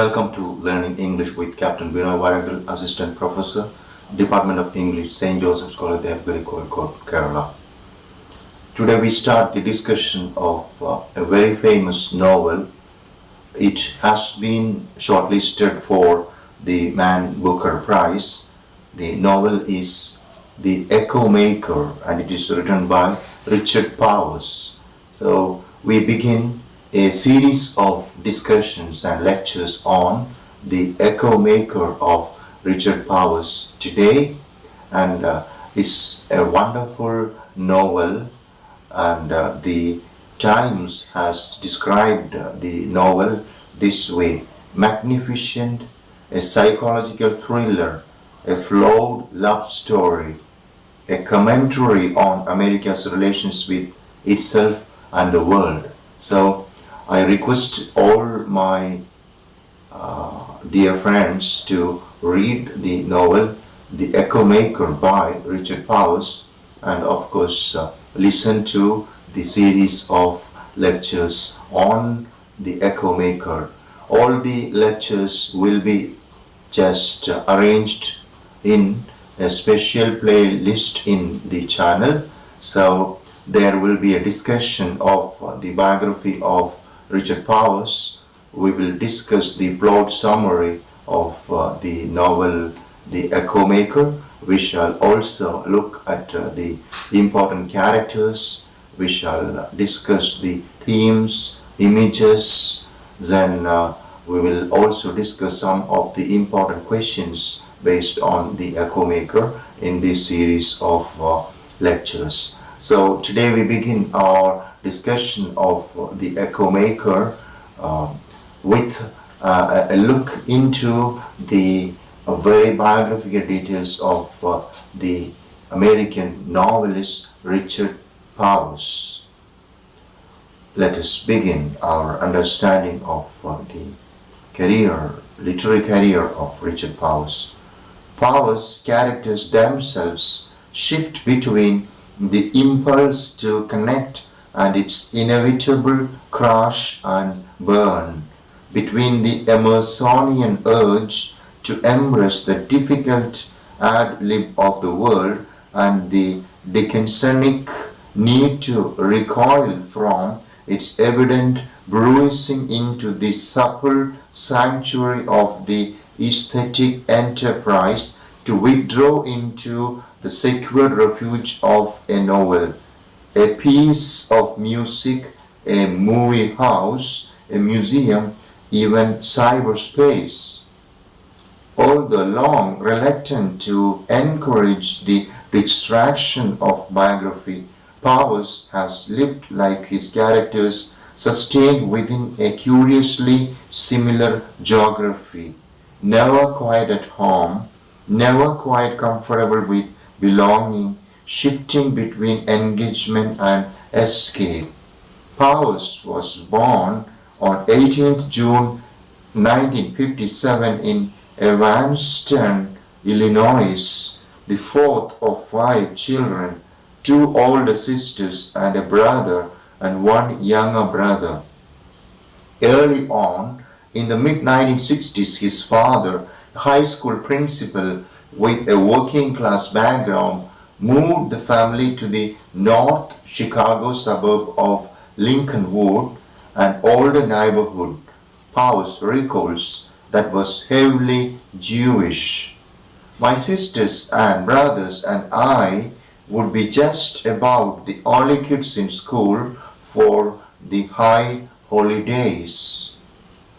Welcome to Learning English with Captain Binoy, Varakil, Assistant Professor, Department of English, St. Joseph's College, Kerala. Today we start the discussion of a very famous novel. It has been shortlisted for the Man Booker Prize. The novel is The Echo Maker and it is written by Richard Powers. So we begin a series of discussions and lectures on The Echo Maker of Richard Powers today, and it's a wonderful novel, and the Times has described the novel this way: magnificent, a psychological thriller, a flawed love story, a commentary on America's relations with itself and the world. So I request all my dear friends to read the novel The Echo Maker by Richard Powers, and of course listen to the series of lectures on The Echo Maker. All the lectures will be just arranged in a special playlist in the channel. So there will be a discussion of the biography of Richard Powers. We will discuss the plot summary of the novel The Echo Maker. We shall also look at the important characters. We shall discuss the themes, images. Then we will also discuss some of the important questions based on The Echo Maker in this series of lectures. So today we begin our discussion of The Echo Maker with a look into the very biographical details of the American novelist Richard Powers. Let us begin our understanding of the literary career of Richard Powers. Powers' characters themselves shift between the impulse to connect and its inevitable crash and burn, between the Emersonian urge to embrace the difficult ad lib of the world and the Dickinsonic need to recoil from its evident bruising into the supple sanctuary of the aesthetic enterprise, to withdraw into the secure refuge of a novel, a piece of music, a movie house, a museum, even cyberspace. Although long reluctant to encourage the distraction of biography, Powers has lived like his characters, sustained within a curiously similar geography, never quite at home, never quite comfortable with belonging, shifting between engagement and escape. Powers was born on 18th June 1957 in Evanston, Illinois, the fourth of 5 children, 2 older sisters and a brother and 1 younger brother. Early on, in the mid-1960s, his father, a high school principal with a working-class background, moved the family to the North Chicago suburb of Lincolnwood, an older neighborhood, Powers recalls, that was heavily Jewish. My sisters and brothers and I would be just about the only kids in school for the high holidays.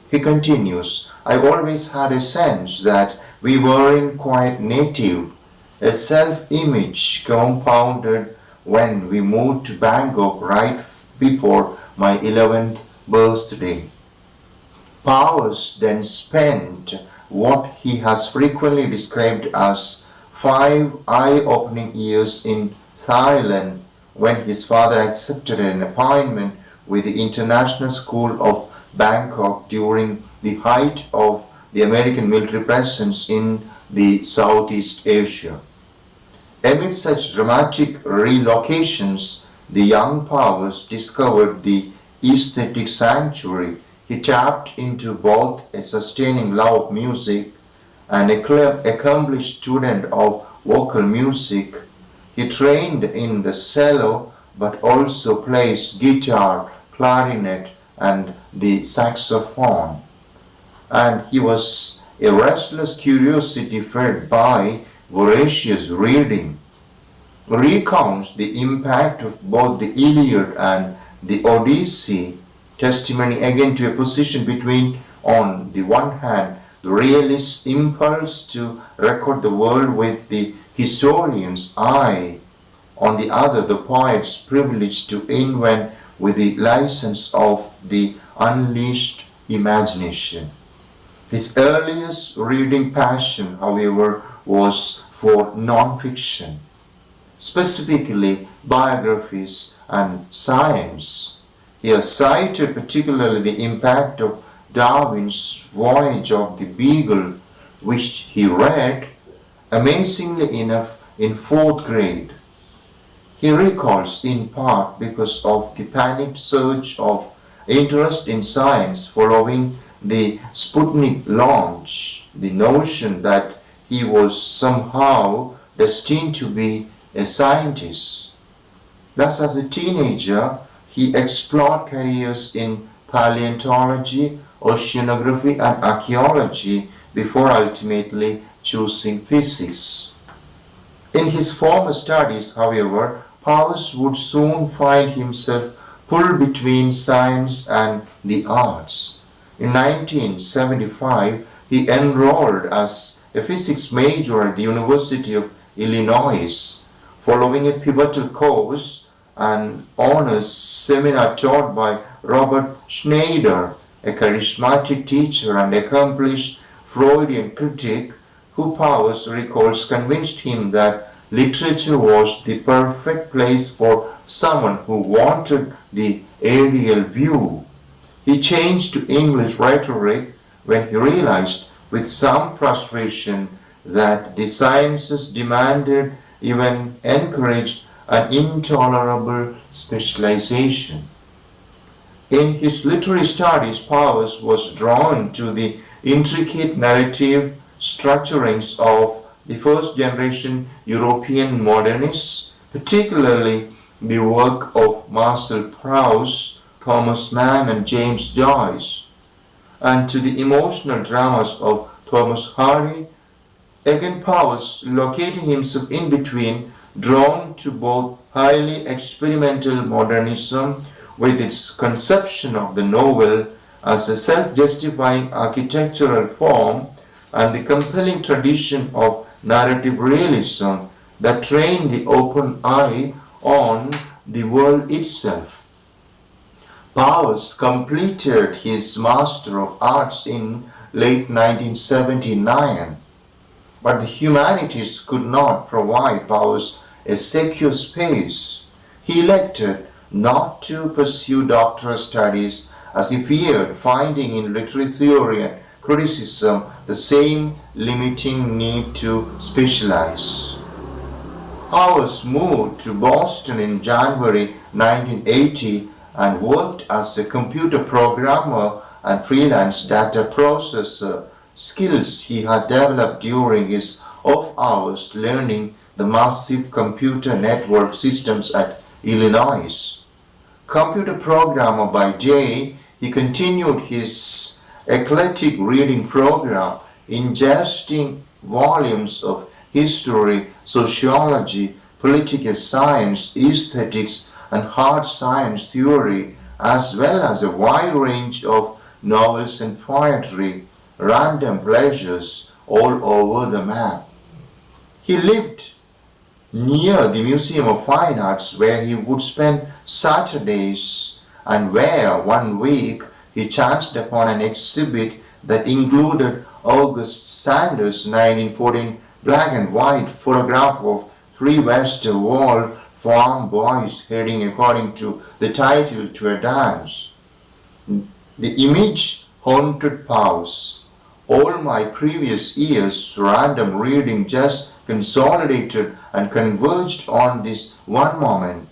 He continues, I've always had a sense that we weren't quite native, a self-image compounded when we moved to Bangkok right before my 11th birthday. Powers then spent what he has frequently described as 5 eye-opening years in Thailand when his father accepted an appointment with the International School of Bangkok during the height of the American military presence in the Southeast Asia. Amid such dramatic relocations, the young Powers discovered the aesthetic sanctuary He tapped into both a sustaining love of music and an accomplished student of vocal music. He trained in the cello but also plays guitar, clarinet, and the saxophone. And he was a restless curiosity fed by voracious reading. Recounts the impact of both the Iliad and the Odyssey, testimony again to a position between, on the one hand, the realist impulse to record the world with the historian's eye, on the other, the poet's privilege to invent with the license of the unleashed imagination. His earliest reading passion, however, was for non-fiction, specifically biographies and science. He has cited particularly the impact of Darwin's Voyage of the Beagle, which he read, amazingly enough, in fourth grade. He recalls in part because of the panicked surge of interest in science following the Sputnik launch, the notion that he was somehow destined to be a scientist. Thus, as a teenager, he explored careers in paleontology, oceanography, and archaeology before ultimately choosing physics. In his former studies, however, Powers would soon find himself pulled between science and the arts. In 1975, he enrolled as a physics major at the University of Illinois, following a pivotal course and honors seminar taught by Robert Schneider, a charismatic teacher and accomplished Freudian critic who Powers recalls convinced him that literature was the perfect place for someone who wanted the aerial view. He changed to English rhetoric when he realized with some frustration that the sciences demanded, even encouraged, an intolerable specialization. In his literary studies, Powers was drawn to the intricate narrative structurings of the first generation European modernists, particularly the work of Marcel Proust, Thomas Mann, and James Joyce, and to the emotional dramas of Thomas Hardy. Again, Powers, locating himself in between, drawn to both highly experimental modernism with its conception of the novel as a self-justifying architectural form and the compelling tradition of narrative realism that trained the open eye on the world itself. Powers completed his Master of Arts in late 1979, but the humanities could not provide Powers a secure space. He elected not to pursue doctoral studies as he feared finding in literary theory and criticism the same limiting need to specialize. Powers moved to Boston in January 1980 and worked as a computer programmer and freelance data processor, skills he had developed during his off hours learning the massive computer network systems at Illinois. Computer programmer by day, he continued his eclectic reading program, ingesting volumes of history, sociology, political science, aesthetics, and hard science theory, as well as a wide range of novels and poetry, random pleasures all over the map. He lived near the Museum of Fine Arts where he would spend Saturdays and where one week he chanced upon an exhibit that included August Sander's 1914 black and white photograph of three Western Wall farm boys heading according to the title to a dance. The image haunted Powers. All my previous years' random reading just consolidated and converged on this one moment.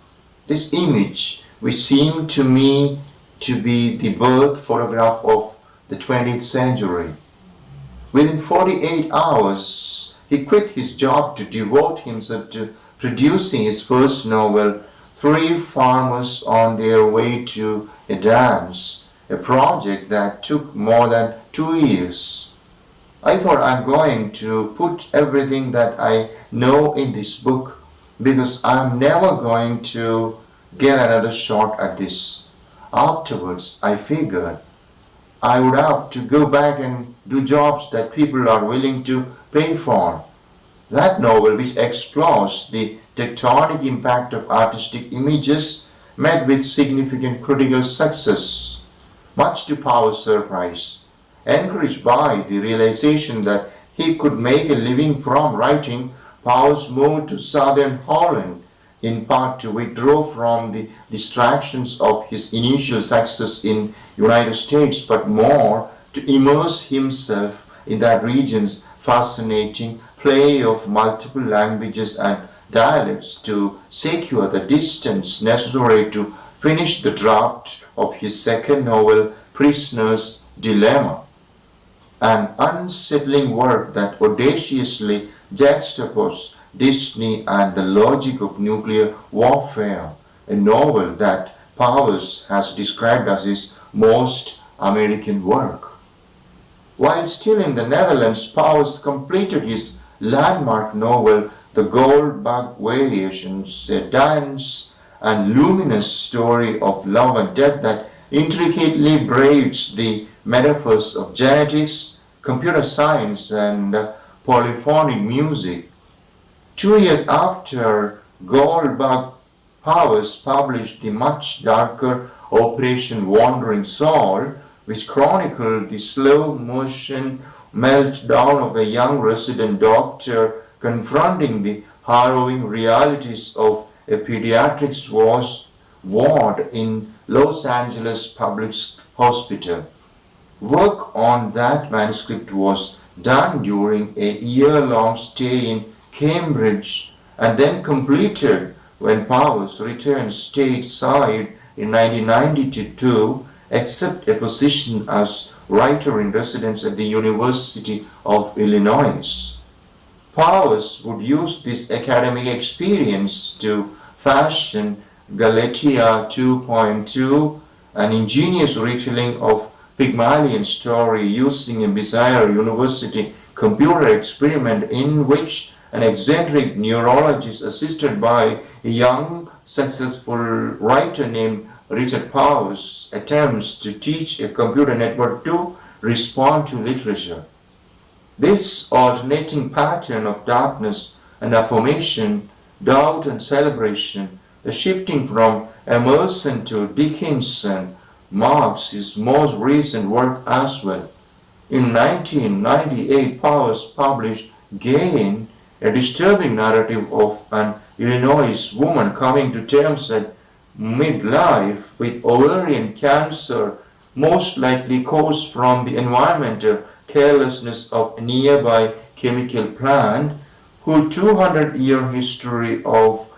This image, which seemed to me to be the birth photograph of the 20th century. Within 48 hours, he quit his job to devote himself to producing his first novel, Three Farmers on Their Way to a Dance, a project that took more than 2 years. I thought I'm going to put everything that I know in this book because I'm never going to get another shot at this. Afterwards, I figured I would have to go back and do jobs that people are willing to pay for. That novel, which explores the tectonic impact of artistic images, met with significant critical success, much to Power's surprise. Encouraged by the realization that he could make a living from writing, Powers moved to southern Holland, in part to withdraw from the distractions of his initial success in United States, but more to immerse himself in that region's fascinating play of multiple languages and dialects to secure the distance necessary to finish the draft of his second novel, Prisoner's Dilemma, an unsettling work that audaciously juxtaposed Disney and the logic of nuclear warfare, a novel that Powers has described as his most American work. While still in the Netherlands, Powers completed his landmark novel, The Gold Bug Variations, a dense and luminous story of love and death that intricately braids the metaphors of genetics, computer science, and polyphonic music. 2 years after Goldbug, Powers published the much darker Operation Wandering Soul, which chronicled the slow-motion meltdown of a young resident doctor confronting the harrowing realities of a pediatrics ward in Los Angeles Public Hospital. Work on that manuscript was done during a year-long stay in Cambridge and then completed when Powers returned stateside in 1992, except a position as writer in residence at the University of Illinois. Powers would use this academic experience to fashion Galatea 2.2, an ingenious retelling of Pygmalion story using a bizarre university computer experiment in which an eccentric neurologist assisted by a young, successful writer named Richard Powers attempts to teach a computer network to respond to literature. This alternating pattern of darkness and affirmation, doubt and celebration, the shifting from Emerson to Dickinson, marks his most recent work as well. In 1998, Powers published Gain, a disturbing narrative of an Illinois woman coming to terms at midlife with ovarian cancer, most likely caused from the environmental carelessness of a nearby chemical plant, whose 200-year history of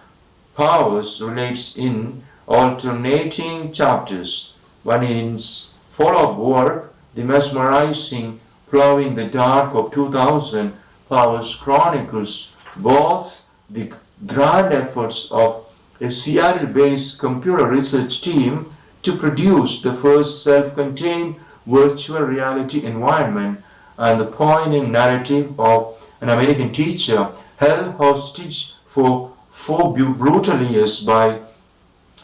Powers relates in alternating chapters. But in his follow-up work, The Mesmerizing Plowing the Dark of 2000, Powers chronicles both the grand efforts of a Seattle-based computer research team to produce the first self-contained virtual reality environment and the poignant narrative of an American teacher held hostage for 4 brutal years by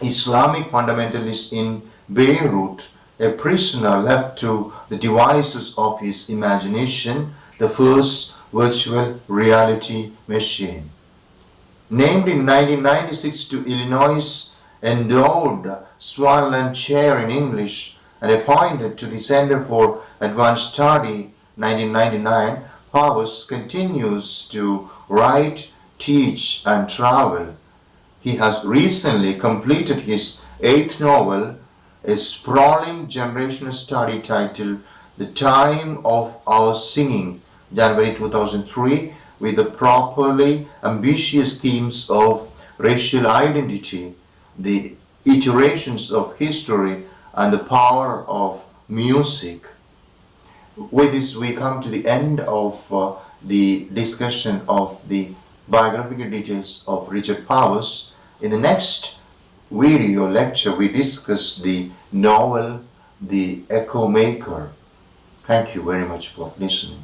Islamic fundamentalists in Beirut, a prisoner left to the devices of his imagination, the first virtual reality machine. Named in 1996 to Illinois' endowed Swanland Chair in English and appointed to the Center for Advanced Study 1999, Powers continues to write, teach, and travel. He has recently completed his 8th novel, a sprawling generational study titled The Time of Our Singing, January 2003, with the properly ambitious themes of racial identity, the iterations of history, and the power of music. With this, we come to the end of the discussion of the biographical details of Richard Powers. In the next video lecture, we discuss the novel The Echo Maker. Thank you very much for listening.